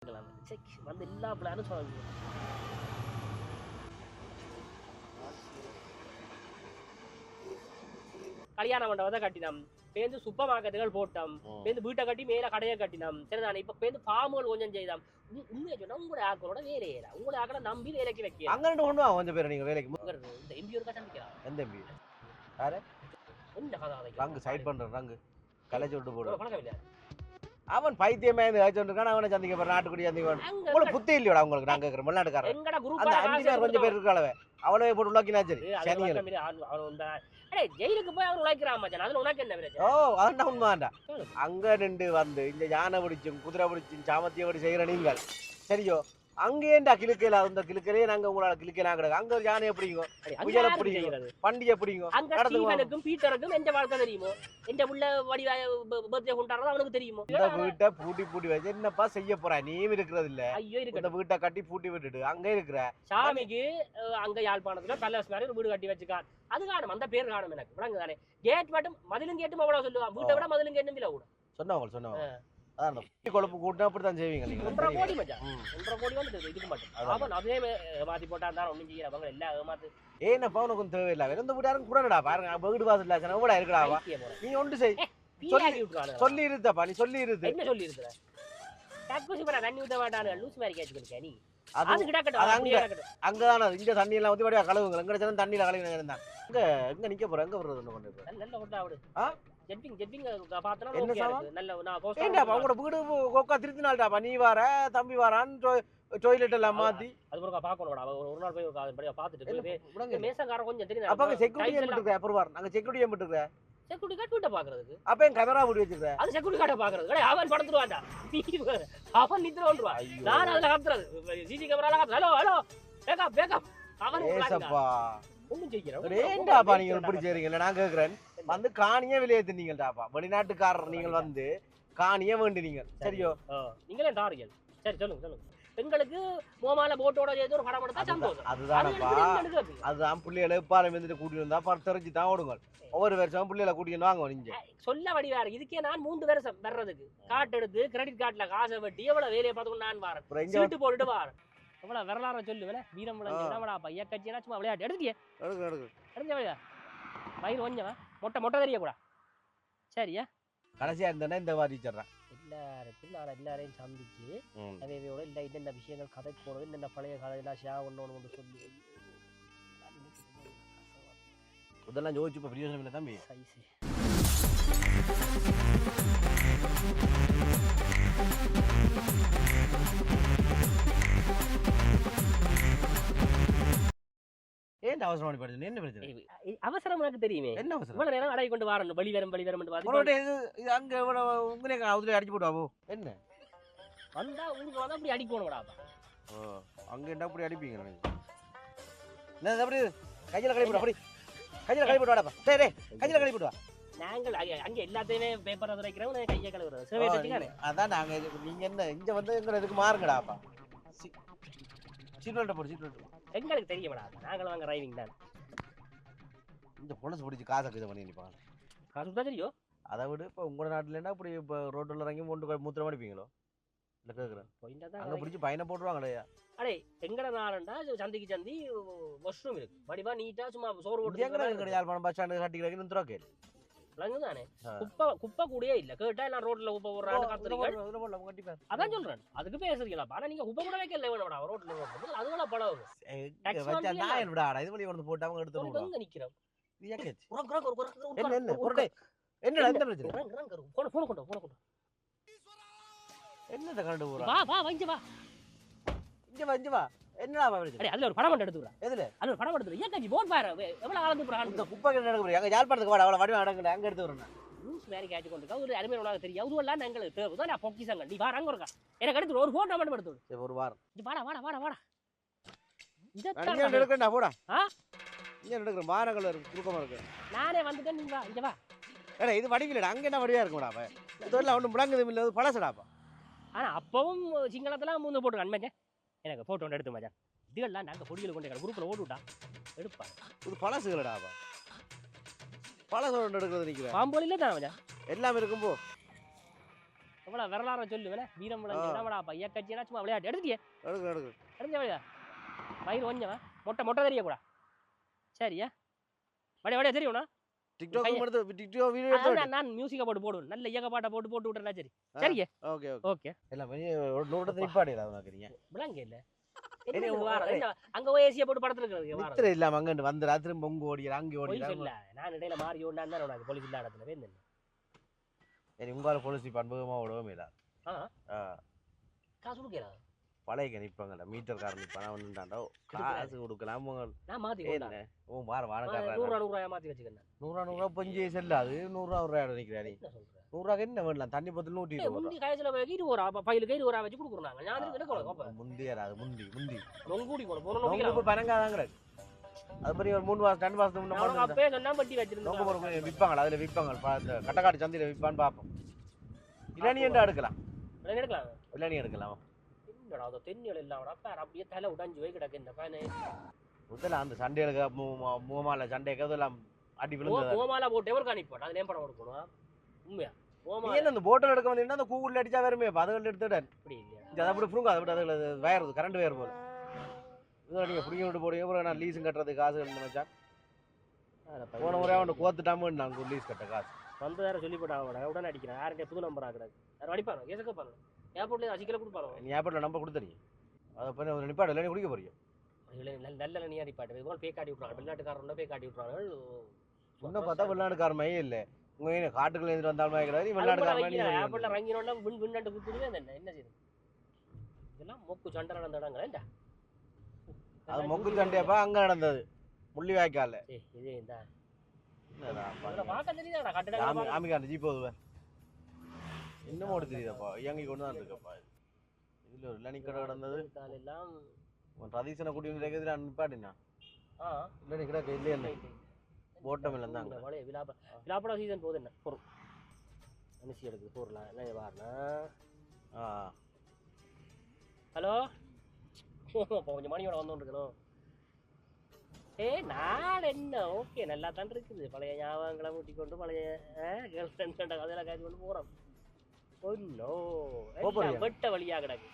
வந்து எல்லா பிளானும் சொல்லுங்க. கல்யாண மண்டபத்தை கட்டினோம், பேருந்து சூப்பர் மார்க்கெட்டுகள் போட்டோம், பேருந்து வீட்டை கட்டி மேல கடையை கட்டினோம். சரிதானே? இப்ப பேருந்து ஃபார்முகள் கொஞ்சம் செய்தோம். உண்மையை சொன்னா உங்களோட ஆக்களோட வேலையில உங்களை ஆக்களை நம்பி வேலைக்கு வைக்க அங்க கொண்டு கொஞ்சம் பேர் நீங்க வேலைக்கு இந்த எம்பி ஒரு சந்திக்கலாம். எந்த எம்பி யாரு? என்ன கதை ரங்கு சைட் பண்ற ரங்கு கலைச்சு விட்டு போடு. பழக்கம் இல்ல அவன் பைத்தியமே இருக்கான். அவனை சந்திக்க போற நாட்டுக்குடி சந்திக்க உங்களுக்கு புத்தி இல்லையோட உங்களுக்கு. நாங்க கேட்கிறோம் வெளிநாட்டுக்காரன் எங்கட குரூப் அந்த 5 பேர் கொஞ்சம் பேர் இருக்காளவே அவளவே போட்டு உலாக்கினா சரி. ஜெயிலுக்கு போய் அவன் உழைக்கிறான் மச்சான். அதுல உனக்கு என்ன பிரச்சனை? ஓ அதான் உண்மைடா. அங்க நின்று வந்து இந்த யானை பிடிச்சும் குதிரை பிடிச்சும் சாமத்திய படி செய்யற நீங்கள் சரியோ? அங்கேண்டா கிழக்கையில அந்த கிழக்கையிலே நாங்க உங்களால கிழக்கலாம் கிடக்கு. அங்க ஒரு யானை எப்படிங்க புயல் எப்படிங்க பண்டிகை எப்படிங்க நடந்துக்கும் பீட்டருக்கும் எந்த வாழ்க்கை தெரியுமோ? எந்த உள்ள வடிவ பர்த்டே கொண்டாடுறது அவனுக்கு தெரியுமோ? இந்த வீட்டை பூட்டி வச்சு என்னப்பா செய்ய போற? நீயும் இருக்கிறது இல்ல. ஐயோ இருக்கு. இந்த வீட்டை கட்டி பூட்டி விட்டுட்டு அங்க இருக்கிற சாமிக்கு அங்க யாழ்ப்பாணத்துல பேலஸ் மாதிரி வீடு கட்டி வச்சுக்கான். அது காணும், அந்த பேர் காணும் எனக்கு விளங்கு தானே. கேட் மட்டும் மதிலும் கேட்டும் அவ்வளவு சொல்லுவான். வீட்டை விட மதிலும் கேட்டும் இல்ல கூட சொன்னவங்க அதான் கொழுப்பு கூட்டினா அப்படித்தான் செய்வீங்க. 1.5 கோடி மச்சான், 1.5 கோடி வந்து இதுக்கு மட்டும் அவன் அதே ஏமாத்தி போட்டா இருந்தாலும் ஒன்றும் செய்யறவங்க எல்லாம் ஏமாத்து. ஏன்னப்பா உனக்கு தேவையில்லை. எந்த வீட்டாரும் கூடடா பாருங்க வீடு வாசல் கூட இருக்கடா. நீ ஒன்று செய் சொல்லி இருந்தப்பா. நீ சொல்லி இருந்து என்ன சொல்லி இருக்கிற? தண்ணி ஊத்த மாட்டானு லூஸ் மாதிரி கேட்டுக்கிட்டு நீ அங்கதான இந்த தண்ணி எல்லாம் ஊத்தி வடிவா கழுவுங்க. எங்க தண்ணியில கழுவி இருந்தான். எங்க நிக்க போற? எங்க வருது? நல்ல கொண்டா விடு. ஜெட்டிங் பாத்தனா என்ன நல்ல நான் போஸ்ட் ஏண்டாப்பா உங்க வீடு கோக்கா திருத்தினால்டாப்பா. நீ வர தம்பி வரான் டாய்லெட் எல்லாம் மாத்தி அது ஒரு பாக்கணும்டா. ஒரு நாள் போய் பாத்துட்டு மேசக்காரன் கொஞ்சம் தெரியும். அப்ப செக்யூரிட்டி ஏம்பிட்டு அப்புறம் நாங்க செக்யூரிட்டி ஏம்பிட்டு செக்யூரிட்டி கார்டு வீட்டை பாக்குறதுக்கு அப்ப என் கதரா மூடி வச்சிருக்கேன். அது செக்யூரிட்டி கார்டை பாக்குறது அவன் படுத்துருவான்டா. அவன் நித்திர வந்துருவான். நான் அதுல காத்துறது சிசி கேமரால ஹலோ ஹலோ பேக்கப் பேக்கப் அவன் ஏசப்பா ஒண்ணும் செய்யறேன். ஏண்டாப்பா நீங்க இப்படி செய்றீங்க? நான் கேக்குறேன். வந்து காணியே விளையாடுனீங்கடாப்பா. வெளிநாட்டுக்காரர் நீங்கள் வந்து காணியே வேண்டினீங்க சரியோ? நீங்களே டாரியல். சரி சொல்லுங்க. பெண்களுக்கு மோமால போட்டோட ஏதோ ஒரு படம் எடுத்தா சந்தோஷம். அதுதானப்பா. அதுதான் பிள்ளைகளை பாரம் வந்துட்டு கூட்டிட்டு வந்தா தெரிஞ்சு தான் ஓடுங்க. ஒவ்வொரு வருஷம் பிள்ளைகளை கூட்டிட்டு வாங்க. நீங்க சொல்ல வடிவாரு. இதுக்கே நான் 3 வருஷம் வர்றதுக்கு கார்டு எடுத்து கிரெடிட் கார்டுல காசை வெட்டி எவ்வளவு வேலையை பார்த்து நான் வாரேன். சீட்டு போட்டுட்டு வாரேன். எவ்வளவு வரலாறு சொல்லுவேன். வீரம் விளையாட பையா கட்சினா சும்மா விளையாட்டு எடுத்துட்டியே எடுங்க வயிறு கொஞ்சம் மொட்டை தெரியக்கூடா. சரியா? கடைசியா இருந்தா இந்த மாதிரி சொல்றேன். எல்லாருக்கும் நான் எல்லாரையும் சந்திச்சு அவையோட இல்லை என்னென்ன விஷயங்கள் கதை போனது என்னென்ன பழைய கதையெல்லாம் ஷேர் ஒன்று சொல்லி இதெல்லாம் யோசிச்சு இப்போ பிரியோசனம் இல்லை தம்பி. ஏன் அவசரம் பண்ணி படிச்சு என்ன பிரச்சனை? அவசரம் எனக்கு தெரியுமே. என்ன அவசரம்? இவ்வளவு நேரம் அடை கொண்டு வரணும். வழி வரும் அங்க உங்களே அதுல அடிச்சு போடுவாவோ என்ன வந்தா உங்களுக்கு வந்து அப்படி அடிக்கணும்டா. அங்க என்ன அப்படி அடிப்பீங்க? என்ன அப்படி கையில கழுவி போடு. அப்படி கையில கழுவி போட்டு வாடா. சரி கையில கழுவி போட்டு வா. நாங்கள் அங்க எல்லாத்தையுமே பேப்பர் துடைக்கிறோம், கையை கழுவுறது. அதான் நாங்க நீங்க என்ன இங்க வந்து எங்க இதுக்கு மாறுங்கடாப்பா. சீட் பெல்ட் போடு. சீட் பெல்ட் எங்களுக்கு தெரியப்படா. நாங்களும் வாங்க டிரைவிங் தான். இந்த போலீஸ் பிடிச்சி காசை இது பண்ணி நிற்பாங்க. காசு தான் தெரியும். அதை விட இப்போ உங்களோட நாட்டிலேன்னா இப்படி இப்போ ரோட்டில் இறங்கி மூத்திரம் அடிப்பீங்களோ? இல்லை கேட்குறேன். அங்கே பிடிச்சி பையனை போட்டுருவாங்களே. அடே எங்கட நாளண்டா சந்திக்கு சந்தி வாஷ்ரூம் இருக்கு. வடிவா நீட்டா சும்மா சோறு போட்டு எங்கட யாழ்ப்பாணம் பஸ் ஸ்டாண்டு கட்டி கிடக்கு நிறுத்துறா கேளு. தானே குப்பை கூடயே இல்ல. கேட்டா நான் ரோட்ல குப்பை போடுறான்னு காத்துறீங்க. அதான் சொல்றேன். அதுக்கு பேசுறீங்களா? ஆனா நீங்க குப்பை கூட வைக்கல வேணாடா ரோட்ல. அதுவள பழகும். நான் விடாடா இது வழி வந்து போட்டு அவங்க எடுத்து எங்க நிக்கிறோம்? என்ன என்ன பொருடே என்னடா இந்த பிரச்சனை? போன் கொண்டு என்னத கரண்ட் ஊரா? வா வா வங்க வா. இங்க வா. என்னடா பிரச்சனை? அடே அதுல ஒரு படம் எடுத்துறா. எதுல? அதுல ஒரு படம் எடுத்துறா. ஏன் கஞ்சி போட் பாரு. எவ்வளவு ஆளந்து போறான். இந்த குப்பை கிட்ட நடக்குது. அங்க யாழ்ப்பாணத்துக்கு வாடா. அவள வடிவ அடங்கடா. அங்க எடுத்து வரணும். நியூஸ் வேற கேட்சி கொண்டு ஒரு அருமையான உலக தெரியும். அதுவெல்லாம் நாங்கள் தேவைதான். நான் பொக்கிசங்க. நீ வா அங்க இருக்கா. எனக்கு எடுத்து ஒரு போட்டோ மட்டும் எடுத்து. சரி ஒரு வாரம். நீ வாடா. இங்க எடுக்கடா போடா. இங்க எடுக்கற மாரங்கள் இருக்கு. குறுக்கமா இருக்கு. நானே வந்துட்டேன். நீ வா இங்க வா. அட இது வடிவிலடா. அங்க என்ன வடிவா இருக்குடா அவ. இதெல்லாம் ஒண்ணு முடங்குது இல்ல. பழசடாப்பா. ஆனா அப்பவும் சிங்களத்துல மூந்து போட்டு அன்மேஜே. எனக்கு போட்டோ எடுத்து மச்சான். இதெல்லாம் நாங்க பொடியில கொண்டு குரூப்ல ஓடுடா. எடுப்பா. இது பழசுகளடாப்பா. பழசு எடுக்கிறது நிக்கிறேன். பாம்போல இல்ல தான் மச்சான். எல்லாம் இருக்கும் போ. எவ்வளவு வரலாற சொல்லுவேன் வீரம் விளைஞ்சா பையா கட்சியா சும்மா விளையாட்டு எடுத்துட்டியே எடுங்க வழியா வயிறு கொஞ்சம் மொட்டை மொட்டை தெரிய கூட சரியா வடியா வடியா தெரியும்ண்ணா நான் மியூசிக்கை போட்டு போடுவேன் நல்ல இயக்க பாட்டை போட்டு போட்டு விட்டுறேன் சரி சரியா ஓகே ஓகே எல்லாம் ஒரு நோட்டத்தை நிப்பாடிடா உனக்கு விளங்க இல்ல அங்க போய் ஏசியா போட்டு படத்துல இருக்கிறது இல்லாம அங்க வந்து திரும்ப உங்க ஓடி அங்கே ஓடி இல்ல நான் இடையில மாறி ஓடினா உனக்கு போலீஸ் இல்ல இடத்துல வேணும் சரி உங்களால போலீஸ் பண்பகமா விடவும் இல்ல காசு கொடுக்கலாம் பழைய நிப்பாங்கடா மீட்டர் கார் நிப்பானா வந்துட்டாண்டா காசு கொடுக்கலாம் நான் மாத்தி என்ன ஓ வார வாரக்காரரா 100 ரூபாய் மாத்தி வச்சுக்கேன் 100 பஞ்சே செல்லாது 100 ரூபாய் நிக்கிறா நீ 100 என்ன வேணலாம் தண்ணி பத்தல 120 முந்தி காய்ச்சல போய் 20 ரூபாய் ஃபைலுக்கு 20 ரூபாய் வச்சு கொடுக்குறாங்க நான் என்ன கொள்ள முந்தியரா அது முந்தி நொங்கூடி போற போறோம் நொங்கு பனங்காதாங்கற அது மாதிரி ஒரு 3 மாசம் 2 மாசத்துக்கு முன்ன நான் அப்பவே சொன்னா வட்டி வச்சிருந்தேன் நொங்கு போற விப்பாங்க அதுல விப்பாங்க கட்டக்காடு சந்தையில விப்பான்னு பாப்போம் இளநீ என்ன எடுக்கலாம் இளநீ எடுக்கலாம் என்னடா அது தென்னியல் இல்லாமடா பார் அப்படியே தலை உடைஞ்சு போய் கிடக்கு இந்த பையனே முதல்ல அந்த சண்டைகளுக்கு மூமால சண்டைக்கு அதெல்லாம் அடி விழுந்து மூமால போட்டு எவர் காணிப்போம் அது நேம் படம் கொடுக்கணும் உண்மையா நீ என்ன அந்த போட்டல் எடுக்க வந்தீங்கன்னா அந்த கூகுள்ல அடிச்சா வருமே அதுகள் எடுத்துட்டேன் அப்படி இல்லையா இந்த அதை அப்படி புடுங்க அதை விட்டு அதுல வயர் கரண்ட் வயர் போல இதில் நீங்கள் புடிங்க விட்டு போடுங்க அப்புறம் நான் லீஸும் கட்டுறது காசு மச்சான் போன முறை அவன் கோத்துட்டாம நான் லீஸ் கட்ட காசு வந்து வேற சொல்லி போட்டாங்க உடனே அடிக்கிறேன் யார்கிட்ட புது நம்பர் ஆகுறாங்க யாரும் அடிப்பாங்க கேசக்க பாருங்க ஏர்போர்ட்ல அசிக்கல கொடுப்பாங்க நீ ஏர்போர்ட்ல நம்பர் கொடுத்துறீங்க அதை பண்ணி ஒரு நிப்பாடு இல்லை குடிக்க போறீங்க நல்ல நீ அடிப்பாட்டு இவங்க பே காட்டி விட்றாங்க வெளிநாட்டுக்காரன் பே காட்டி விட்றாங்க இன்னும் பார்த்தா வெளிநாட்டுக்காரமையே இல்லை உங்க காட்டுக்குள்ள இருந்து வந்தாலுமே கிடையாது வெளிநாட்டுக்காரமே ஏர்போர்ட்ல இறங்கினோன்னா விண்ணாண்டு கொடுத்துருவே என்ன செய்யுது இதெல்லாம் மொக்கு சண்டை நடந்த இடங்கள் அது மொக்கு சண்டையப்பா அங்க நடந்தது முள்ளி வாய்க்கால இதே இந்த பார்க்க தெரியுதாடா கட்டட ஆமிக்கான ஜீப் போதுவேன் இன்னமும் ஓடி தெரியுதாப்பா இயங்கி கொண்டு தான் இருக்கப்பா இதுல ஒரு இளநீ கடை கிடந்தது எல்லாம் ரதீசனை கூட்டி வந்து கேட்குது நான் நிப்பாட்டினா இளநீ கடை இல்லையே என்ன போட்டம் இல்லை தான் மழைய விழாப்பட சீசன் போகுது என்ன பொருள் மனுஷி எடுக்குது பொருளா என்ன வாரணா ஹலோ கொஞ்சம் மணியோட வந்தோன்னு இருக்கணும் நான் என்ன ஓகே நல்லா தான் இருக்குது பழைய ஞாபகங்களை ஊட்டி கொண்டு பழைய கேர்ள் ஃப்ரெண்ட்ஸ் அதெல்லாம் காய்ச்சி கொண்டு போகிறோம் ஒன்னும் வெட்ட வழியா கிடக்கு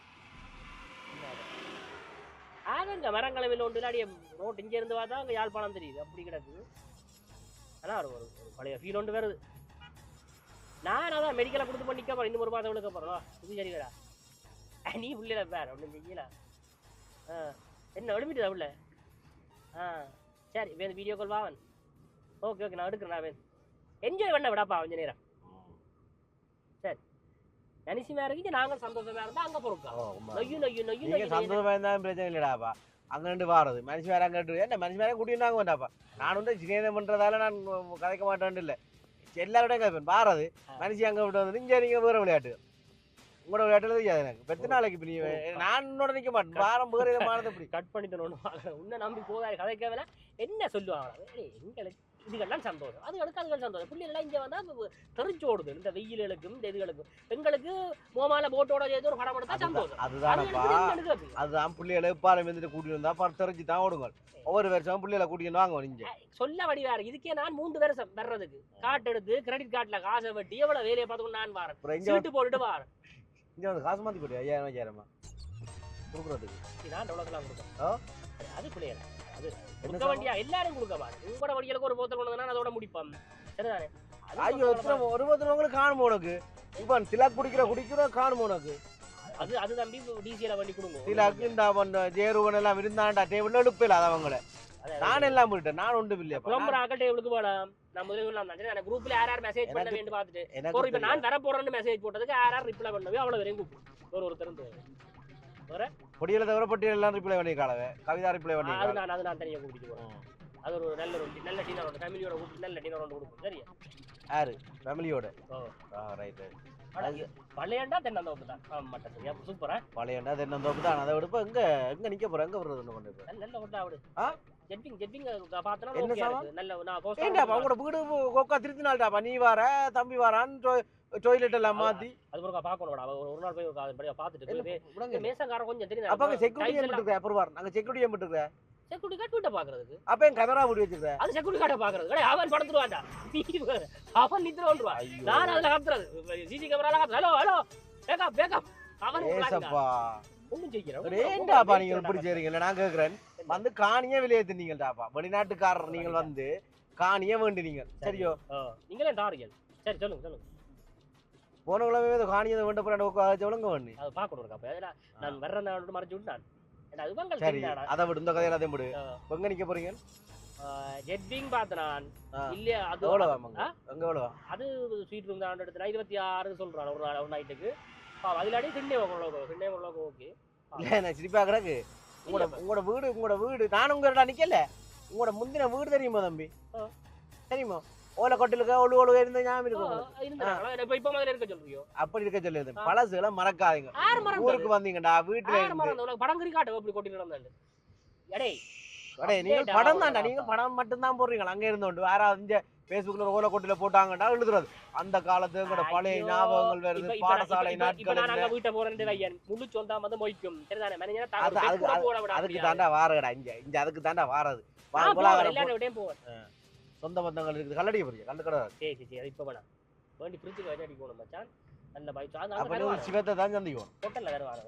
ஆகங்க மரங்களவில் ஒன்று இல்லாடிய ரோட் இங்கே இருந்து பார்த்தா அங்கே யாழ்ப்பாணம் தெரியுது அப்படி கிடக்குது ஆனால் ஒரு பழைய ஃபீல் ஒன்று வருது நான் அதான் மெடிக்கலை கொடுத்து பண்ணிக்க போகிறேன் இன்னும் ஒரு மாதம் விழுக்க போகிறோம் இது சரிடா நீ உள்ளே பேர் ஒன்றும் செய்யல என்ன எழுப்பிட்டு உள்ள சரி வேணும் வீடியோ கால் வாவன் ஓகே நான் எடுக்கிறேன் வேணும் என்ஜாய் பண்ண விடாப்பா கொஞ்சம் நேரம் சரி நினைச்சுமா இருக்கு நாங்கள் சந்தோஷமா இருந்தா அங்க பொறுக்கா சந்தோஷமா இருந்தாலும் பிரச்சனை இல்லடாப்பா அங்க ரெண்டு வாரது மனுஷன் வேற அங்க என்ன மனுஷன் வேற கூட்டிட்டு வேண்டாப்பா நான் வந்து சிநேகம் பண்றதால நான் கதைக்க மாட்டேன் இல்லை எல்லாரோட கேட்பேன் வாரது மனுஷன் அங்க விட்டு வந்து இங்க நீங்க வேற விளையாட்டு உங்களோட விளையாட்டுல தெரியாது எனக்கு பெத்த நாளைக்கு இப்ப நீ நான் உன்னோட நிக்க மாட்டேன் வாரம் வேற இதை மாறதை இப்படி கட் பண்ணிட்டு உன்னை நம்பி போதாது கதைக்கவே என்ன சொல்லுவாங்க எங்களுக்கு இதுகெல்லாம் சந்தோஷம் அதுகளுக்கு சந்தோஷம் பிள்ளைகள்லாம் இங்கே வந்தால் தெரிஞ்சு ஓடுது இந்த வெயிலுக்கும் இந்த இதுகளுக்கும் எங்களுக்கு மோமால போட்டோட செய்து ஒரு படம் எடுத்தா சந்தோஷம் அதுதானப்பா அதுதான் பிள்ளைகளை பாறை வந்துட்டு கூட்டிட்டு வந்தா தெரிஞ்சு தான் ஓடுங்க ஒவ்வொரு வருஷம் பிள்ளைகளை கூட்டிட்டு வாங்க நீங்க சொல்ல வடிவா இருக்கு இதுக்கே நான் 3 வருஷம் வர்றதுக்கு கார்டு எடுத்து கிரெடிட் கார்டுல காசை வெட்டி எவ்வளவு வேலையை பார்த்துக்கணும் நான் வாரேன் சீட்டு போட்டுட்டு வாரேன் இங்க வந்து காசு மாத்தி போட்டு 5000 கொடுக்குறதுக்கு நான் எவ்வளோக்கெல்லாம் கொடுப்பேன் அது பிள்ளைகளை அது கொடுக்க வேண்டியா எல்லாரும் கொடுக்க பாரு உங்களோட வடிகளுக்கு ஒரு போத்தல் கொண்டு அதோட முடிப்பான் சரிதானே ஐயோ ஒரு போத்தல் உங்களுக்கு காணும் உனக்கு இப்போ திலாக் குடிக்கிற காணும் உனக்கு அது தம்பி டிசியில பண்ணி கொடுங்க திலாக்கு இந்த ஜேருவன் எல்லாம் இருந்தாண்டா டேபிள் எடுப்பில்ல அது அவங்கள நான் எல்லாம் போயிட்டேன் நான் ஒன்றும் இல்லையா புலம்புற ஆக்கள் டேபிளுக்கு போலாம் நான் முதல்ல சொல்லலாம் குரூப்ல யார் மெசேஜ் பண்ண வேண்டும் பார்த்துட்டு இப்போ நான் வர போறேன்னு மெசேஜ் போட்டதுக்கு யார் ரிப்ளை பண்ணவே அவ்வளவு வரையும் கூப்பிடும் ஒருத்தர் பொடியில தவிர பட்டியல் எல்லாம் ரிப்ளை பண்ணி காலவே கவிதா ரிப்ளை பண்ணி அது நான் தனியாக கூட்டிட்டு போறேன் அது ஒரு நல்ல டின்னர் ஃபேமிலியோட கூப்பிட்டு நல்ல டின்னர் ஒன்று கொடுப்போம் சரியா யாரு ஃபேமிலியோட ரைட் பழையண்டா தென்னந்தோப்பு தான் மட்ட சரியா சூப்பரா பழையண்டா தென்னந்தோப்பு தான் அதை விடுப்ப எங்க நிக்க போற எங்க வர்றது ஒன்று பண்ணுறது நல்ல ஒட்டா விடு ஜெட்டிங் பார்த்தனா என்ன நல்ல நான் போஸ்ட் ஏண்டா அவங்களோட வீடு கோக்கா திருத்தி நாள்டாப்பா நீ வர தம்பி வரான்னு டாய்லெட் எல்லாம் மாத்தி அது ஒரு பார்க்கணும்டா ஒரு நாள் போய் பார்த்துட்டு மேசங்கார கொஞ்சம் தெரியும் அப்ப செக்யூரிட்டி ஏன் விட்டுருக்க அப்புறம் நாங்க செக்யூரிட்டி ஏன் விட்டுருக்க செக்யூரிட்டி கார்டு வீட்டை பாக்குறதுக்கு. அப்ப என் கேமரா போட்டு வச்சிருக்க. அது செக்யூரிட்டி கார்டை பாக்குறது. கடை அவன் படுத்துருவான்டா. அவன் நித்திர வந்துருவான். நான் அதுல கத்துறது. சிசி கேமரால கத்துறது. Hello hello backup backup. அவன் ஏசப்பா. ஒண்ணும் செய்யற. ஏன்டாப்பா நீங்க இப்படி செய்றீங்க? நான் கேக்குறேன். வந்து காணியே விலையேத்துனீங்கடாப்பா. வெளிநாட்டுக்காரர் நீங்கள் வந்து காணியே வேண்டினீங்க. சரியோ? நீங்களே டாரியல். சரி சொல்லுங்க சொல்லுங்க. போனவங்களவே காணியை வேண்ட போறாங்க சொல்லுங்க வேண்டி. அது பாக்கணும் அப்ப நான் வர்றேன் மறைச்சு விட்டான். சரி அதை விடு, இந்த கதையில அதை விடு. எங்க நிக்க போறீங்க? ஜெட்விங் பார்த்தனான் இல்லையா? அது எங்க எவ்வளவா? அது ஸ்வீட் ரூம் தான் எடுத்து 26 சொல்றான் ஒரு நைட்டுக்கு. அதிலாடி திண்ணே ஓகே. இல்ல நான் சிரிப்பா கிடக்கு. உங்களோட வீடு நானும் உங்க நிக்கல. உங்களோட முந்தின வீடு தெரியுமா தம்பி? தெரியுமா? ஓலை கொட்டிலுக்கு ஒழுக இருந்த ஞாபகம் இருக்கும். அப்படி இருக்க சொல்லுது. பழசுகளை மறக்காதீங்க. ஊருக்கு வந்தீங்கடா வீட்டுல படங்கறி காட்டு அப்படி கொட்டிட்டு இருந்தாங்க. நீங்க படம் தான்டா, நீங்க படம் மட்டும் தான் போடுறீங்க. அங்க இருந்தோண்டு வேற இங்க பேஸ்புக்ல ஓலை கொட்டில போட்டாங்கடா எழுதுறது. அந்த காலத்து பழைய ஞாபகங்கள் வருது. பாடசாலை நாட்கள் வீட்டை போறேன் முழு சொந்தா வந்து மொய்க்கும். அதுக்கு தாண்டா வாரடா. இங்க அதுக்கு தாண்டா வாரது. சொந்த பந்தங்கள் இருக்குது. கல்லடிக்க போறீங்க? கல்லு கடை. சரி அது இப்ப வேணாம். வேண்டி ஃப்ரிட்ஜுக்கு வச்சு அடிக்கணும் மச்சான். நல்ல பைக் அப்ப நீ சிவத்தை தான் சந்திக்கணும். ஹோட்டல்ல தருவாங்க.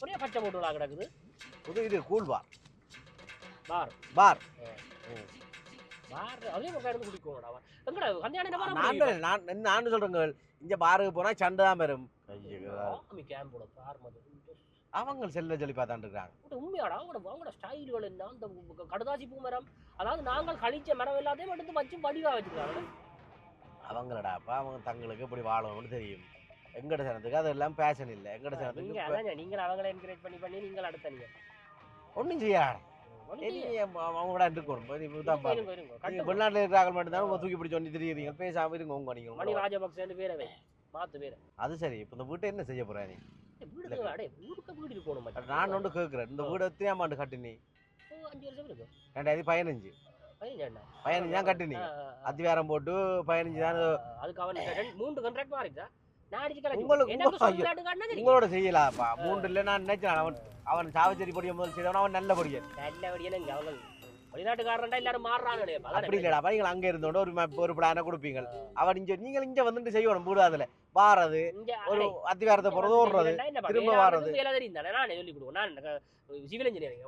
ஒரே பச்சை போட்டுலா கிடக்குது. இது கூல் பார். பார் அதே ஒரு இருந்து குடிக்கணும்டா. எங்கடா கல்யாணம் பாரு. நான் சொல்றேங்க, இங்க பாருக்கு போனா சண்டை தான் வரும். கேம்போட பார் மது அவங்க செல்ல சொல்லி பார்த்தாண்டு இருக்காங்க. உண்மையாடா அவங்களோட ஸ்டைல்கள் என்ன? அந்த கடுதாசி பூ மரம், அதாவது நாங்கள் கழிச்ச மரம் எல்லாத்தையும் எடுத்து வச்சு வடிவா வச்சிருக்காங்க. அவங்களடா அப்ப அவங்க தங்களுக்கு எப்படி வாழணும்னு தெரியும். எங்கட சனத்துக்கு அதெல்லாம் பேஷன் இல்லை. எங்கட சனத்துக்கு நீங்கள் அவங்களை என்கரேஜ் பண்ணி நீங்கள் அடுத்த நீங்க ஒன்றும் செய்யாட அவங்களோட இருக்கணும். வெளிநாட்டில் இருக்கிறார்கள் மட்டும்தான் உங்க தூக்கி பிடிச்சி ஒன்று தெரியுறீங்க. பேசாம இருங்க. உங்க நீங்க மணி ராஜபக்சேன்னு பேரவை மாத்து பேர. அது சரி. இப்ப இந்த வீட்டை என்ன செய்ய போற நீ? வீடு நான் ஒன்று கேட்கிறேன். இந்த வீடு எத்தனை ஆமாண்டு கட்டினி? 5 வருஷம் இருக்கு. 2015 15 கட்டினி. அதிகாரம் போட்டு 15 தான். அதுக்கு அவன் 3 கான்ட்ராக்ட் மாறிட்டா. உங்களோட செய்யலாப்பா. 3 இல்ல நான் நினைச்சேன். அவன் சாவச்சேரி பொடிய முதல் செய்தவன். அவன் நல்ல பொடியன். அவங்க வெளிநாட்டுக்காரன்டா எல்லாரும் மாறுறாங்க. அப்படி இல்லடா. பையன் அங்க இருந்தோட ஒரு பிளான கொடுப்பீங்க. அவன் நீங்க இங்க வந்துட்டு செய்யணும். மூடாதுல வாரது ஒரு அதிகாரத்தை போறது ஓடுறது திரும்ப வாரது.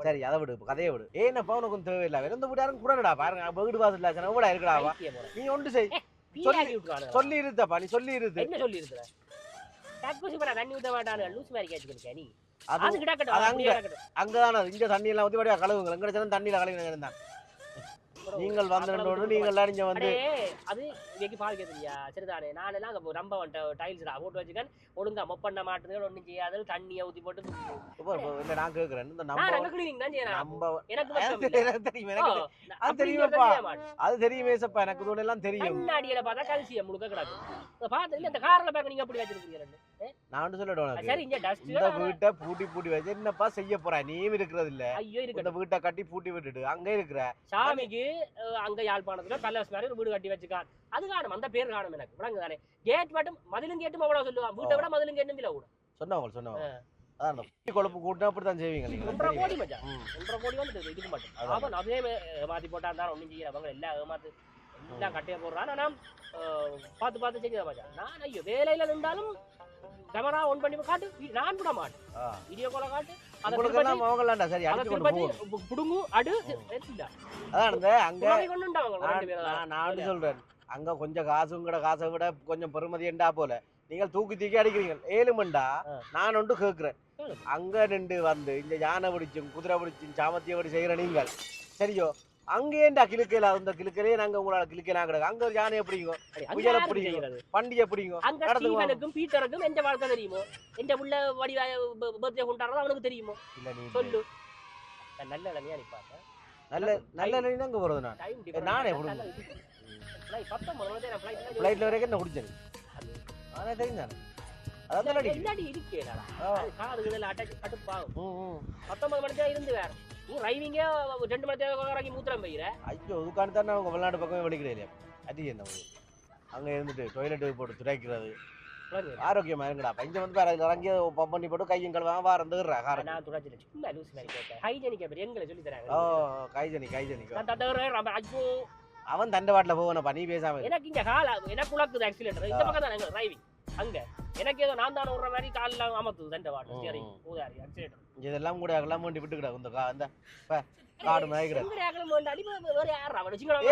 சரி அதை விடு, கதையை விடு. ஏன்னப்பா உனக்கு தேவையில்லை. எந்த வீட்டாரும் கூடடா பாருங்க. வீடு வாசல் கூட இருக்கடாவா? நீ ஒன்று செய். சொல்லி இருத்தப்பா. நீ சொல்லி இருத்து. என்ன சொல்லி இருக்க? தண்ணி ஊத்த மாட்டானு லூஸ் மாதிரி கேட்டுக்கிட்டு நீ. அங்கதான இங்க தண்ணி எல்லாம் ஊத்தி வடியா கழுவுங்க. எங்க தண்ணியில கழுவினா நீங்கள் வந்தோடு நீங்கள் இங்க வந்து அது இன்னைக்கு பாருங்க தெரியா? சரிதானே. நான் எல்லாம் அங்க ரொம்ப டைல்ஸ் போட்டு வச்சுக்கேன். ஒழுங்கா மொப் பண்ண மாட்டேங்குது. ஒன்றும் செய்யாத தண்ணியை ஊத்தி போட்டு இல்ல. நான் கேக்குறேன். அது தெரியுமே சப்பா. எனக்கு எல்லாம் தெரியும். கண்ணாடியில பார்த்தா கல்சியம் முழுக்க கிடக்கு. பார்த்து இந்த கார்ல பேக்க நீங்க அப்படி வச்சிருக்கீங்க. நான் சொல்லிடுவேன். சரி இங்க டஸ்ட் இந்த வீட்டை பூட்டி வச்சு என்னப்பா செய்ய போற? நீ இருக்கிறது இல்ல. ஐயோ இருக்கு. இந்த வீட்டை கட்டி பூட்டி விட்டுட்டு அங்க இருக்கிற சாமிக்கு அங்க யாழ்ப்பாணத்துல பேலஸ் மாதிரி ஒரு வீடு கட்டி வச்சுக்கான். அது காணும். அந்த பேர் காணும் எனக்கு விளங்கு தானே. கேட் மட்டும் மதிலும் கேட்டும் அவ்வளவு சொல்லுவான். வீட்டை விட மதிலும் கேட்டும் இல்ல கூட சொன்னவங்க. அதான் கொழுப்பு கூட்டம் அப்படித்தான் செய்வீங்க. 1.5 கோடி மச்சான். 1.5 கோடி வந்து இது மட்டும். அவன் அதே ஏமாத்தி போட்டா இருந்தாலும் ஒன்றும் செய்யல. அவங்க எல்லாம் ஏமாத்து எல்லாம் கட்டையை போடுறான். ஆனா பார்த்து செய்ய மச்சான். நான் ஐயோ வேலையில இருந்தாலும் கேமரா ஆன் பண்ணி காட்டு. நான் விட மாட்டேன். வீடியோ கால காட்டு. சொல்றேன். அங்க கொஞ்சம் காசு உங்களோட காசை விட கொஞ்சம் பெருமதியண்டா போல நீங்கள் தூக்கி அடிக்கிறீங்க. 7 மண்டா நான் ஒன்று கேட்கிறேன். அங்க நின்று வந்து இந்த யானை பிடிச்சும் குதிரை பிடிச்சும் சாமத்தியபடி செய்யற நீங்கள் சரியோ? அங்கேண்டா கிழக்கையில அந்த கிழக்கையிலே நாங்க உங்களால கிழக்கலாம் கிடக்கு. அங்க யானை எப்படிங்க பிடிக்கும் பண்டிகை எப்படிங்க? ஸ்டீவனுக்கும் பீட்டருக்கும் எந்த வாழ்க்கை தெரியுமோ? எந்த உள்ள வடிவ பர்த்டே கொண்டாடுறது அவனுக்கு தெரியுமோ? இல்ல நீ சொல்லு. நல்ல இளமையா நிப்பாங்க. நல்ல இளமையா அங்க போறது. நானே ஃபிளைட்ல வரைக்கும் என்ன குடிச்சது? ஆனா தெரியும் தானே. அதான் இருக்கேடா. காதுகள் அட்டுப்பாகும். 19 மணிக்கு தான் இருந்து வேற நீ ரைவிங்கே 2 மணி நேரம் மூத்திரம் போயிற. ஐயோ உட்காந்து தானே அவங்க வெளிநாட்டு பக்கமே வலிக்கிறேன். அது என்ன அங்க இருந்துட்டு டாய்லெட் போட்டு துடைக்கிறது ஆரோக்கியமா இருங்கடா இங்க வந்து வேற இறங்கி பம்ப் பண்ணி போட்டு கையும் கழுவாம வாரந்துடுறா காரம் நான் துடைச்சிட்டு சும்மா லூஸ் மாதிரி கேட்க ஹைஜெனிக் அப்படி எங்களை சொல்லி தராங்க கைஜனிக் நான் தடவை ஐயோ அவன் தண்டை வாட்டில போவனப்பா நீ பேசாம எனக்கு இங்க கால எனக்கு உலக்குது ஆக்சிடென்ட் இந்த பக்கம் தான் டிரைவிங் அங்க எனக்கு ஏதோ நான் தான் விடுற மாதிரி காலில் அமர்த்துது தண்டை வாட்டு ஸ்டியரிங் ஊதாரி ஆக்சிடென்ட் இதெல்லாம் கூட எல்லாம் வேண்டி விட்டுக்கிடா இந்த காடு மயக்கிற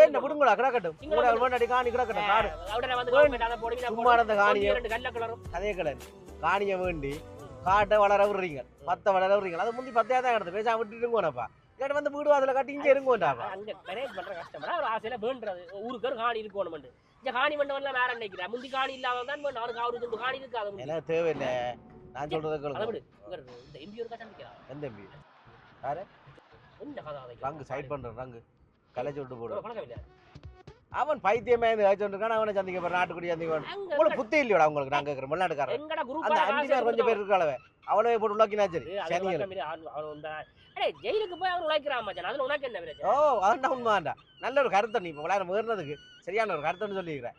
என்ன விடுங்கடா கிடக்கட்டும் வேண்டாடி காணி கிடக்கட்டும் காடு சும்மா இருந்த காணிய அதே கலர் காணிய வேண்டி காட்டை வளர விடுறீங்க வளர விடுறீங்க அதை முந்தி பத்தையா தான் கிடந்து பேசாம விட்டுருங்கோனப்பா இல்லாட்டி வந்து வீடு அதுல கட்டி இங்க இருங்கோண்டாப்பா அங்க மேனேஜ் பண்ற கஷ்டமா ஒரு ஆசையில வேண்டது ஊருக்கு ஒரு காணி இருக்கணும் இந்த காணி மண்டபம்லாம் வேற நினைக்கிறேன் முந்தி காணி இல்லாம தான் அவருக்கு அவருக்கு காணி இருக்காது எனக்கு தேவையில்லை நான் சொல்றது இந்த எம்பி ஒரு கட்டம் நிற்கிறான் எந்த எம்பி யாரு இந்த கதை ரங்கு சைட் பண்றேன் ரங்கு கலை சொல்லிட்டு போடுவோம் அவன் பைத்தியமே இருக்கான் அவனை சந்திக்க போற நாட்டுக்குடி சந்திக்க உங்களுக்கு புத்தி இல்லையோட உங்களுக்கு நாங்க இருக்கிற வெளிநாட்டுக்காரன் அந்த 5 பேர் கொஞ்சம் பேர் இருக்காளவே அவ்வளவே போட்டு உலாக்கினா சரி ஜெயிலுக்கு போய் அவன் உழைக்கிறான் மச்சான் அதுல உனக்கு என்ன பிரச்சனை அதான் உண்மைதான்டா நல்ல ஒரு கருத்தை நீ இப்போ விளையாட முயறதுக்கு சரியான ஒரு கருத்துன்னு சொல்லிக்கிறேன்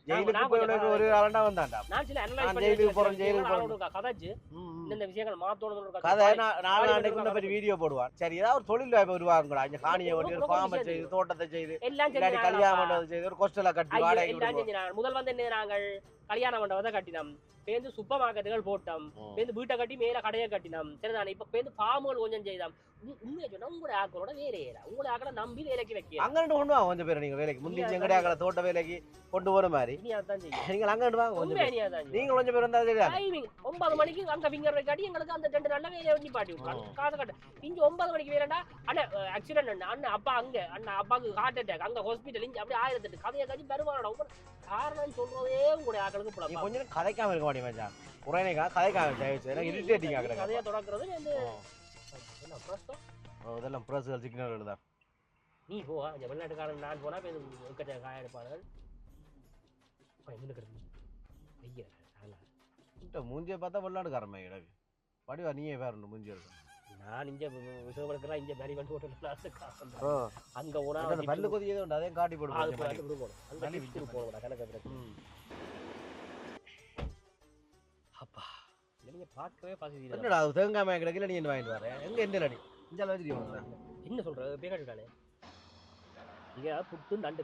ஜெயிலுக்கு போய் ஒரு அவன்டா வந்தான்டா நான் சில நான் ஜெயிலுக்கு போறேன் கதைச்சு இந்த விஷயங்கள் மாத்தணும் கதை 4 நாளைக்குள்ள போய் வீடியோ போடுவான் சரி ஏதாவது ஒரு தொழில் வாய்ப்பு உருவாக்குங்களா இந்த காணியை ஓட்டி ஒரு ஃபார்மை செய்து தோட்டத்தை செய்து இல்லாட்டி கல்யாண மண்டபத்தை செய்து ஒரு கொஸ்டலை கட்டி வாடகை முதல் வந்து என்ன நாங்கள் கல்யாண மண்டபத்தை கட்டினோம் பேருந்து சூப்பர் மார்க்கெட்டுகள் போட்டோம் பேருந்து வீட்டை கட்டி மேல கடையை கட்டினோம் சரிதானே இப்ப பேருந்து ஃபார்முகள் கொஞ்சம் செய்தோம் உண்மையை சொன்னா உங்களோட ஆக்களோட வேலையேறா உங்களோட ஆக்களை நம்பி வேலைக்கு வைக்க அங்க கொண்டு வாங்க கொஞ்சம் பேர் நீங்க வேலைக்கு முந்தி எங்கடைய ஆக்களை தோட்ட வேலைக்கு கொண்டு போற மாதிரி நீங்க அங்க வாங்க கொஞ்சம் நீங்க கொஞ்சம் பேர் வந்தா சரியா டைமிங் 9 மணிக்கு அங்க ஃபிங்கர் காட்டி எங்களுக்கு அந்த 2 நாள்ல வேலையை வச்சு பாட்டி விட்டுறாங்க காசு கட்ட இங்க 9 மணிக்கு வேலைடா அண்ணா ஆக்சிடென்ட் அண்ணா அப்பா அங்க அண்ணா அப்பாவுக்கு ஹார்ட் அட்டாக் அங்க ஹாஸ்பிட்டல் இங்க அப்படியே 1008 கதையை காட்சி பெருமாடா காரணம் சொல்றதே உங்களுடைய ஆக்களுக்கு புலப்பா கொஞ்சம் கதைக்காம இருக்க மாட்டேன் மச்சான் உடனே கதைக்காம எனக்கு இரிட்டேட்டிங் ஆகுது கதையை தொடக்கிறது வந்து என்ன பிரஸ்தம் இதெல்லாம் பிரஸ்கள் சிக்னல் தான் நீ போவா இந்த வெளிநாட்டுக்காரன் நான் போனா போய் காய எடுப்பார்கள் மூஞ்சியை பார்த்தா வெளிநாட்டுக்காரன் எனக்கு படிவா நீயே வேற மூஞ்சி இருக்கும் நான் இங்க விசவர்களுக்கெல்லாம் இங்க மேரி வந்து ஹோட்டல்ல அங்க ஓனா பல்லு கொதி ஏதோ அதையும் காட்டி போடுவோம் அங்க போடுவோம் கணக்கு அப்பா நீங்க பார்க்கவே பாசிட்டீங்க என்னடா தேங்காய் மேய் கிடக்கல நீ என்ன வாங்கிட்டு வர எங்க என்ன அடி இந்த வச்சிருக்கீங்க என்ன சொல்ற பேகாட்டானே இங்க புட்டு நண்டு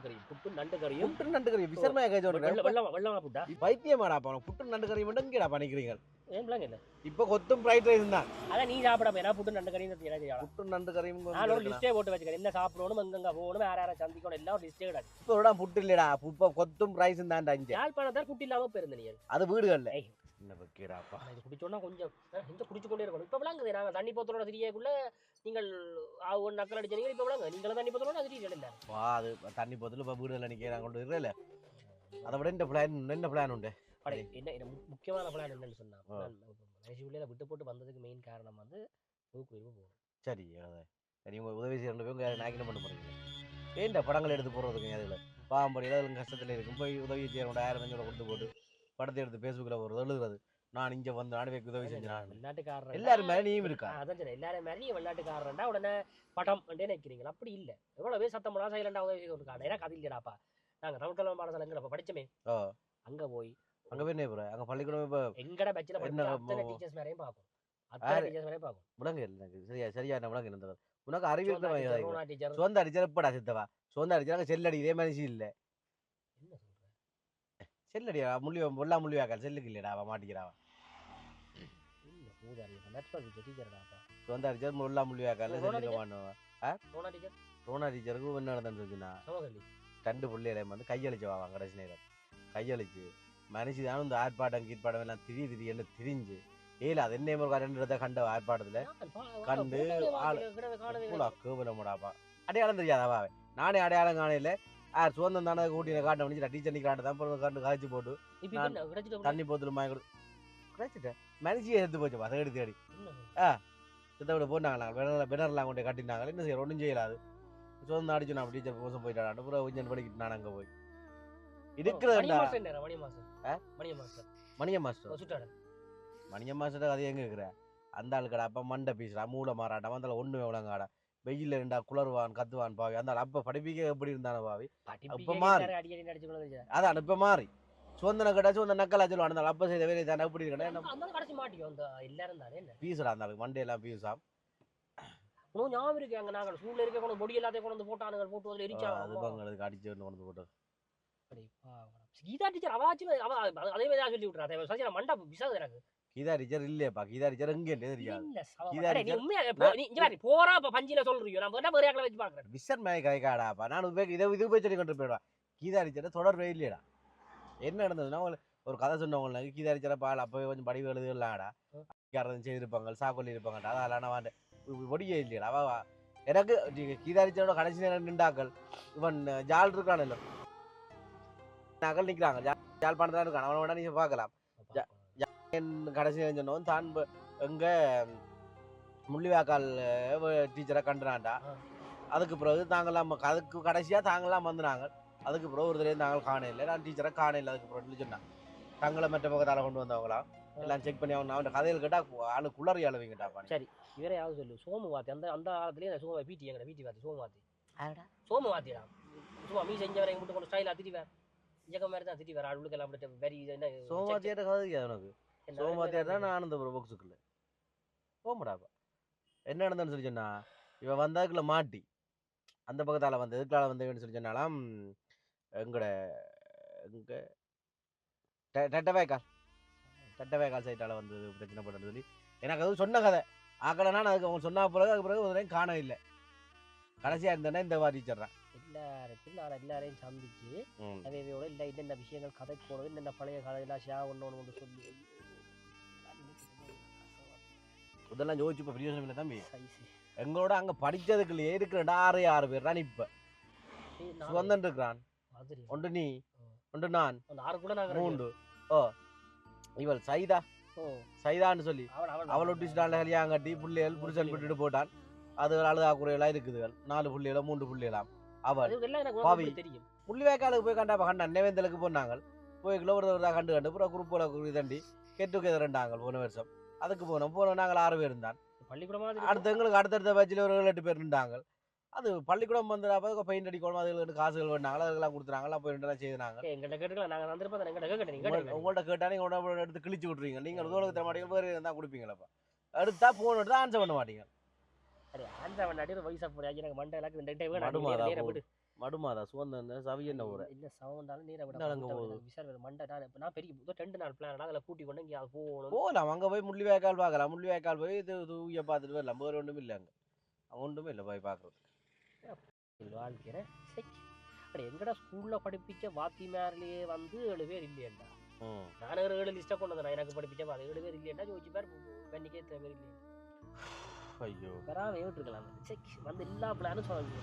கறி விசர்மா கேஜோட வெள்ளமா புட்டா பைத்தியமாடா பா புட்டு நண்டு கறி மட்டும் கேடா பண்ணிக்கிறீங்க ஏன்லாம் இல்ல இப்போ கொத்தும் ஃப்ரைட் ரைஸ் தான் அத நீ சாப்பிடாம ஏனா புட்டு நண்டு கறி எனக்கு தெரியாது புட்டு நண்டு கறியும் நான் ஒரு லிஸ்டே போட்டு வச்சிருக்கேன் என்ன சாப்பிடணும் எங்கங்க போகணும் யார சந்திக்கணும் எல்லாம் லிஸ்டே கிடாது இப்போடா புட்டு இல்லடா இப்போ கொத்தும் ரைஸ் தான்டா இங்க யாழ்ப்பாணத்தார் புட்டு இல்லாம போயிருந்த நீ அது வீடுகள்ல என்ன பக்கீராப்பா இது குடிச்சோன்னா கொஞ்சம் இந்த குடிச்சு கொண்டே இருக்கணும் இப்ப விளங்குது நாங்க தண்ணி போத்தலோட சிறியக்குள்ள நீங்கள் ஒரு நக்கல் அடிச்சீங்க இப்ப விளங்க நீங்களும் தண்ணி போத்தலோட சிறிய இல்ல வா அது தண்ணி போத்தல இப்ப வீடுகள்ல நிக்கிறேன் கொண்டு இருக்கல அதை விட இந்த பிளான் என்ன பிளான் உண்டு என்ன முக்கியமான பிளான் என்னன்னு சொன்னா மலேசியாவுல விட்டு போட்டு வந்ததுக்கு மெயின் காரணம் வந்து புதுக்குடியிருப்பு போகணும் சரி சரி உங்க உதவி செய்ய போய் நான் என்ன பண்ண போறீங்க ஏன்டா படங்கள் எடுத்து போடுறதுக்கு அதுல பாம்படி ஏதாவது கஷ்டத்துல இருக்கும் போய் உதவி செய்யறோட 1000 கொண்டு போட்டு படத்தை எடுத்து பேஸ்புக்ல ஒரு எழுதுறது நான் இங்க வந்து நாடுவேக்கு உதவி செஞ்சேன் வெளிநாட்டுக்காரர் எல்லாரும் மேலேயும் இருக்கா அதான் சரி எல்லாரும் மேலே வெளிநாட்டுக்காரன்டா உடனே படம் நினைக்கிறீங்க அப்படி இல்ல எவ்வளவு சத்தம் பண்ணா சைலண்டா உதவி செய்ய ஒரு காரணம் எனக்கு அது இல்லடாப்பா நாங்க தமிழ் கல்வி பாடசாலைங்கிறப்ப படிச்சோமே அங்க போய் அங்க போய் என்ன அங்க பள்ளிக்கூடம் இப்ப எங்கட பேட்ச்ல அத்தனை டீச்சர்ஸ் மேரையும் பாக்கும் அத்தனை டீச்சர்ஸ் மேரையும் பாக்கும் முடங்க இல்ல சரியா முடங்க இருந்தது உனக்கு அறிவு இருக்க சொந்த அடிச்சா எப்படா சித்தவா சொந்த அடிச்சாங்க செல்லடி இதே மாதிரி இல்ல என்ன சொல்ற செல்லடியா முள்ளா முள்ளியாக்கா செல்லுக்கு இல்லடா அவ மாட்டிக்கிறாவா இல்ல பூதாரி நெட்வொர்க் டீச்சர்டாப்பா சொந்த அடிச்சா முள்ளா முள்ளியாக்கா செல்லுக்கு மாட்டோவா ரோனா டீச்சருக்கு என்ன நடந்ததுன்னு சொன்னா ரெண்டு பிள்ளைகளை வந்து கையளிச்சவா கடைசி நேரம் கையளிச்சு மனுஷிதான் இந்த ஆர்ப்பாட்டம் கீழ்ப்பாட்டம் எல்லாம் திடீர்னு திரிஞ்சு ஏல அது என்ன ஒரு 2 கண்ட ஆர்ப்பாட்டத்துல கண்டு கேவலமுடாப்பா அடையாளம் தெரியாதாவா நானே அடையாளம் காணையில சுதந்திரம் தானே கூட்டின காட்ட முடிச்சு டீச்சர் நிக்கிறான் தான் கண்டு காய்ச்சி போட்டு தண்ணி போத்துல மாய கிடைச்சிட்டேன் மனுஷியை எடுத்து போச்சு அதை எடுத்து அடி சித்தவிட போட்டாங்களா பெனர்லாம் கொண்டு கட்டினாங்க என்ன செய்ய ஒன்றும் செய்யலாது சுதந்திரம் அடிச்சு நான் டீச்சர் மோசம் போயிட்டான் அப்புறம் கொஞ்சம் படிக்கிட்டு நான் அங்க போய் இருக்கிறதா மணிய மாஸ்டர் அது எங்க இருக்கிற அந்த ஆளு கடை அப்ப மண்டை பீசுறா மூளை மாறாட்டம் அந்த ஒண்ணு விளங்காடா வெயில ரெண்டா குளருவான் கத்துவான் பாவி அந்த அப்ப படிப்பிக்க எப்படி இருந்தான பாவி இப்ப மாறி அதான் இப்ப மாறி சுதந்திரம் கேட்டா சுதந்திர நக்கலா சொல்லுவாங்க அப்ப செய்த வேலை தானே அப்படி இருக்கணும் அந்த கடைசி மாட்டியோ அந்த எல்லாரும் தானே என்ன பீஸடா இருந்தாலும் மண்டே எல்லாம் பீஸா இன்னும் ஞாபகம் இருக்கு அங்க நாங்கள் ஸ்கூல்ல இருக்க கொண்டு பொடி எல்லாத்தையும் கொண்டு வந்து போட்டானுங்க போட்டு வந்து எரிச்சா அது பங்களுக்கு அடிச்சு கொண்டு போட்டு கீதா டீச்சர் அவளாச்சும் அதே மாதிரி சொல்லி விட்டுறா அதே சரி மண்டா விசாது எனக்கு கீதா டீச்சர் இல்லையப்பா கீதா டீச்சர் எங்கே தெரியாது கீதா நீ டீச்சர் உண்மையா நீ இங்க பாரு போறா இப்ப பஞ்சில சொல்றியோ நான் வேற வேற வச்சு பாக்குறேன் விசர் மேய் கைக்காடாப்பா நான் இது போய் சொல்லி கொண்டு போயிடுவேன் கீதா டீச்சர் தொடர்பே இல்லையடா என்ன நடந்ததுன்னா ஒரு கதை சொன்னவங்களுக்கு கீதா டீச்சரை பால் அப்பவே கொஞ்சம் படிவு எழுதுலாடா யாராவது செய்திருப்பாங்க சாக்கொல்லி இருப்பாங்கடா அதெல்லாம் நான் ஒடியே இல்லையடா அவ எனக்கு கீதா டீச்சரோட கடைசி நேரம் நின்றாக்கள் இவன் ஜால் இருக்கானല്ലോ நகல் நிற்கிறாங்க ஜால் பணத்தான் இருக்கான் அவனை வேணா நீங்க பார்க்கலாம் கடைசி நேரம் சொன்னவன் தான் எங்க முள்ளிவாக்கால் டீச்சரை கண்டுனான்டா அதுக்கு பிறகு தாங்களாம் அதுக்கு கடைசியா தாங்களாம் வந்துனாங்க அதுக்கு பிறகு ஒரு தடவை நாங்கள் காண இல்லை நான் டீச்சரை காண இல்லை அதுக்கு பிறகு சொன்னான் தங்களை மற்ற பக்கத்தால் கொண்டு வந்தவங்களாம் எல்லாம் செக் பண்ணி அவன் கதையில் கேட்டா ஆளு குளறி அளவிங்கட்டாப்பா சரி இவரே யாவது சொல்லு சோமுவாத்தி அந்த அந்த காலத்துலேயே சோம பீட்டி எங்கட பீட்டி வாத்தி சோமுவாத்தி சோமுவாத்திடா சும்மா மீ செஞ்சவரை மட்டும் கொண்டு ஸ்டைலாக திட்டிவார் இயக்கம் மாதிரி தான் திட்டிவார் ஆளுக்கெல்லாம் அப்படி வெரி என்ன சோமாத்தியாட்ட கதை உனக்கு சோமாத்தியார் தான் நான் அந்த பாக்ஸுக்குள்ள போமாடாப்பா என்ன நடந்ததுன்னு சொல்லி சொன்னா இவன் வந்தாக்குள்ள மாட்டி அந்த பக்கத்தால் வந்து எதுக்கால வந்தவன்னு சொல்லி சொன்னாலாம் எங்கட எங்க டெட்டவேக்கால் சைட்டால வந்து பிரச்சனை பண்ணுறது சொல்லி எனக்கு அது சொன்ன கதை ஆக்கலன்னா அதுக்கு அவங்க சொன்னா பிறகு அதுக்கு பிறகு ஒரு காண இல்லை கடைசியா இருந்தேன்னா இந்த வாரி டீச்சர்றான் எல்லாருக்கும் நான் எல்லாரையும் சந்திச்சு அவையோட இல்லை என்னென்ன விஷயங்கள் கதை போனது என்னென்ன பழைய கதையெல்லாம் ஷேர் ஒன்று சொல்லி இதெல்லாம் யோசிச்சு இப்போ பிரியோசனம் இல்லை தம்பி எங்களோட அங்க படிச்சதுக்குள்ளேயே இருக்கிற 6 பேர் தான் இப்ப சுதந்திரன் இருக்கிறான் ஒன்று நீ ஒன்று நான் 3 இவள் சைதான்னு சொல்லி அவள் ஒட்டிச்சிட்டான் கல்யாணம் கட்டி புள்ளைகள் புருஷன் விட்டுட்டு போட்டான் அது அழுதா குறையெல்லாம் இருக்குதுகள் 4 புள்ளைகளோ 3 புள்ளைகளாம் அவள் பாவி முள்ளிவாய்க்காலுக்கு போய் கண்டான் நெவேந்தலுக்கு போனாங்க போய் கிலோமீட்டர் கண்டு பூரா குறுப்போல தண்டி கெட்டு ரெண்டாங்க போன வருஷம் அதுக்கு போனோம் நாங்கள் 6 பேர் இருந்தான் அடுத்த எங்களுக்கு அடுத்தடுத்த பேட்சில் ஒரு 7-8 பேர் இருந்தாங்க அது பள்ளிக்கூடம் வந்து பெயிண்ட் அடிக்கணும் அதுக்கு காசுகள் வேணாங்க அதெல்லாம் கொடுத்துறாங்க போய் ரெண்டெல்லாம் செய்தாங்க உங்கள்கிட்ட கேட்டாலே உங்களோட எடுத்து கிழிச்சு விட்றீங்க நீங்கள் உதவுக்கு தர மாட்டீங்க வேறு இருந்தால் கொடுப்பீங்களப்பா எடுத்தா போன் எடுத்து ஆன்சர் பண்ண மாட்டீங்க மடுமாதா சுவந்த சவி என்ன ஊர் இல்ல சவந்தாலும் நீரை விட விசார மண்டை நான் பெரிய 2 நாள் பிளான் அதில் கூட்டி கொண்டு இங்கே போகலாம் அங்கே போய் முள்ளிவாய்க்கால் பார்க்கலாம் முள்ளிவாய்க்கால் போய் இது தூய பார்த்துட்டு வரலாம் வேறு ஒன்றும் இல்லை அங்கே ஒன்றுமே இல்லை போய் பார்க்குறது வாழ்க்கிறேன் அப்படி எங்கடா ஸ்கூல்ல படிப்பிச்ச வாத்திமாரிலேயே வந்து 7 பேர் இல்லையண்டா நான் 7 லிஸ்ட்டை கொண்டு வந்தேன் எனக்கு படிப்பிச்ச 7 பேர் இல்லையண்டா யோசிச்சு பேர் பெண்ணிக்கே பேர் இல்லையா ஐயோ வராமல் விட்டுருக்கலாம் வந்து எல்லா பிளானும் சொல்லுங்க